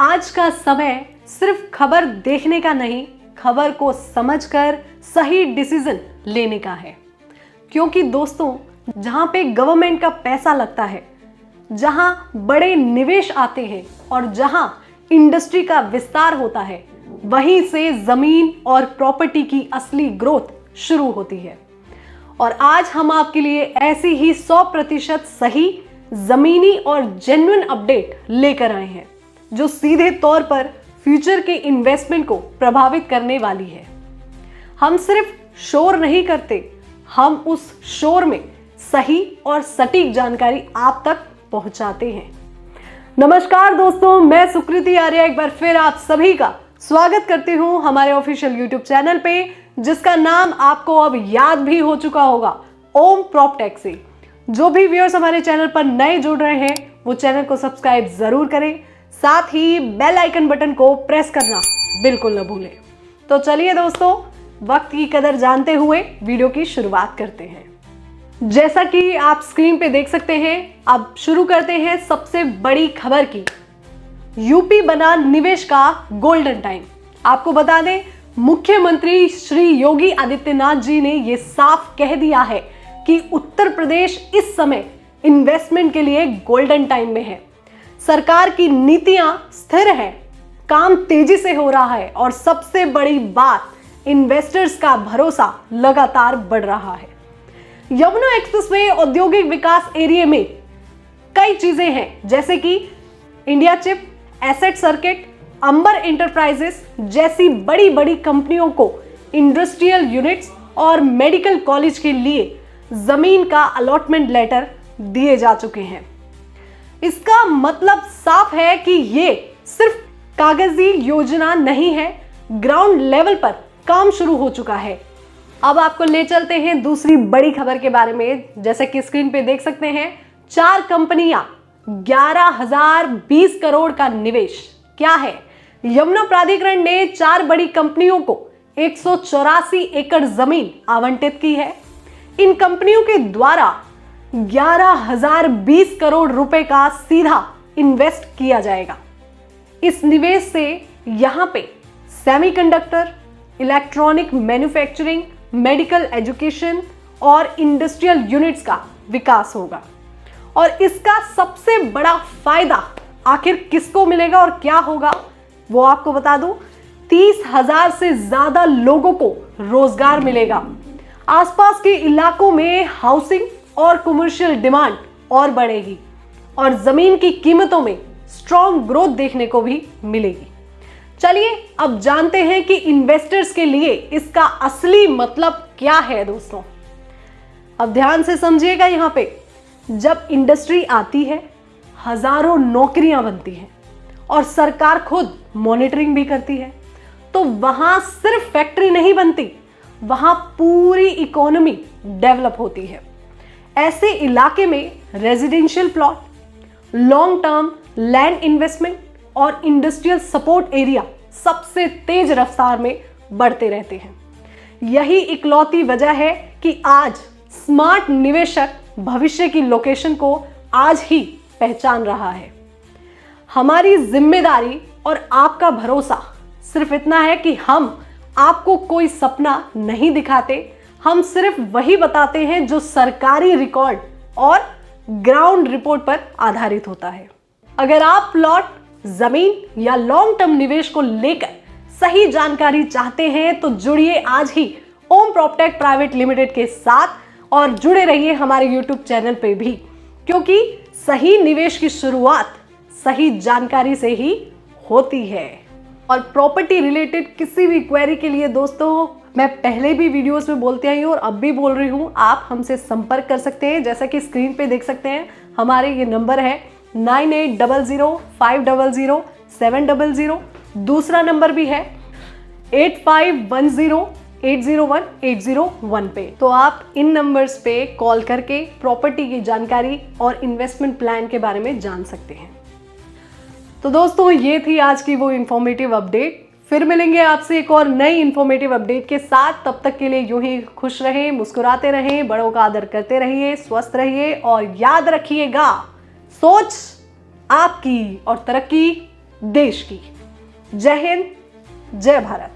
आज का समय सिर्फ खबर देखने का नहीं, खबर को समझकर सही डिसीजन लेने का है। क्योंकि दोस्तों, जहां पे गवर्नमेंट का पैसा लगता है, जहां बड़े निवेश आते हैं और जहां इंडस्ट्री का विस्तार होता है, वहीं से जमीन और प्रॉपर्टी की असली ग्रोथ शुरू होती है। और आज हम आपके लिए ऐसी ही 100% सही, जमीनी और जेन्युइन अपडेट लेकर आए हैं, जो सीधे तौर पर फ्यूचर के इन्वेस्टमेंट को प्रभावित करने वाली है। हम सिर्फ शोर नहीं करते, हम उस शोर में सही और सटीक जानकारी आप तक पहुंचाते हैं। नमस्कार दोस्तों, मैं सुकृति आर्या एक बार फिर आप सभी का स्वागत करती हूं हमारे ऑफिशियल यूट्यूब चैनल पे, जिसका नाम आपको अब याद भी हो चुका होगा, ओम प्रॉपटेक से। जो भी व्यूअर्स हमारे चैनल पर नए जुड़ रहे हैं, वो चैनल को सब्सक्राइब जरूर करें, साथ ही बेल आइकन बटन को प्रेस करना बिल्कुल न भूलें। तो चलिए दोस्तों, वक्त की कदर जानते हुए वीडियो की शुरुआत करते हैं। जैसा कि आप स्क्रीन पे देख सकते हैं, अब शुरू करते हैं सबसे बड़ी खबर की। यूपी बना निवेश का गोल्डन टाइम। आपको बता दें, मुख्यमंत्री श्री योगी आदित्यनाथ जी ने यह साफ कह दिया है कि उत्तर प्रदेश इस समय इन्वेस्टमेंट के लिए गोल्डन टाइम में है। सरकार की नीतियां स्थिर है, काम तेजी से हो रहा है और सबसे बड़ी बात, इन्वेस्टर्स का भरोसा लगातार बढ़ रहा है। यमुना एक्सप्रेसवे औद्योगिक विकास एरिया में कई चीजें हैं, जैसे कि इंडिया चिप, एसेट सर्किट, अंबर एंटरप्राइजेस जैसी बड़ी बड़ी कंपनियों को इंडस्ट्रियल यूनिट्स और मेडिकल कॉलेज के लिए जमीन का अलॉटमेंट लेटर दिए जा चुके हैं। इसका मतलब साफ है कि ये सिर्फ कागजी योजना नहीं है, ग्राउंड लेवल पर काम शुरू हो चुका है। अब आपको ले चलते हैं दूसरी बड़ी खबर के बारे में। जैसे कि स्क्रीन पे देख सकते हैं, 4 कंपनियां, 11,020 करोड़ का निवेश। क्या है? यमुना प्राधिकरण ने 4 बड़ी कंपनियों को 184 एकड़ जमीन आवंटित की है। इन कंपनियों के द्वारा 11,020 करोड़ रुपए का सीधा इन्वेस्ट किया जाएगा। इस निवेश से यहां पे semiconductor, electronic manufacturing, medical education और इंडस्ट्रियल यूनिट्स का विकास होगा। और इसका सबसे बड़ा फायदा आखिर किसको मिलेगा और क्या होगा, वो आपको बता दूं, 30,000 से ज्यादा लोगों को रोजगार मिलेगा। आसपास के इलाकों में हाउसिंग और कमर्शियल डिमांड और बढ़ेगी और जमीन की कीमतों में स्ट्रॉन्ग ग्रोथ देखने को भी मिलेगी। चलिए अब जानते हैं कि इन्वेस्टर्स के लिए इसका असली मतलब क्या है। दोस्तों, अब ध्यान से समझिएगा। यहां पे जब इंडस्ट्री आती है, हजारों नौकरियां बनती हैं और सरकार खुद मॉनिटरिंग भी करती है, तो वहां सिर्फ फैक्ट्री नहीं बनती, वहां पूरी इकोनॉमी डेवलप होती है। ऐसे इलाके में residential plot, long term land investment और इंडस्ट्रियल सपोर्ट एरिया सबसे तेज रफ्तार में बढ़ते रहते हैं। यही इकलौती वजह है कि आज स्मार्ट निवेशक भविष्य की लोकेशन को आज ही पहचान रहा है। हमारी जिम्मेदारी और आपका भरोसा सिर्फ इतना है कि हम आपको कोई सपना नहीं दिखाते, हम सिर्फ वही बताते हैं जो सरकारी रिकॉर्ड और ग्राउंड रिपोर्ट पर आधारित होता है। अगर आप प्लॉट, जमीन या लॉन्ग टर्म निवेश को लेकर सही जानकारी चाहते हैं, तो जुड़िए आज ही ओम प्रॉपटेक प्राइवेट लिमिटेड के साथ और जुड़े रहिए हमारे यूट्यूब चैनल पे भी, क्योंकि सही निवेश की शुरुआत सही जानकारी से ही होती है। और प्रॉपर्टी रिलेटेड किसी भी क्वेरी के लिए दोस्तों, मैं पहले भी वीडियोस में बोलती आई हूँ और अब भी बोल रही हूँ, आप हमसे संपर्क कर सकते हैं। जैसा कि स्क्रीन पे देख सकते हैं, हमारे ये नंबर है 9800500700। दूसरा नंबर भी है 8510801801 पे। तो आप इन नंबर्स पे कॉल करके प्रॉपर्टी की जानकारी और इन्वेस्टमेंट प्लान के बारे में जान सकते हैं। तो दोस्तों, ये थी आज की वो इंफॉर्मेटिव अपडेट। फिर मिलेंगे आपसे एक और नई इंफॉर्मेटिव अपडेट के साथ। तब तक के लिए यूं ही खुश रहें, मुस्कुराते रहें, बड़ों का आदर करते रहिए, स्वस्थ रहिए और याद रखिएगा, सोच आपकी और तरक्की देश की। जय हिंद, जय भारत।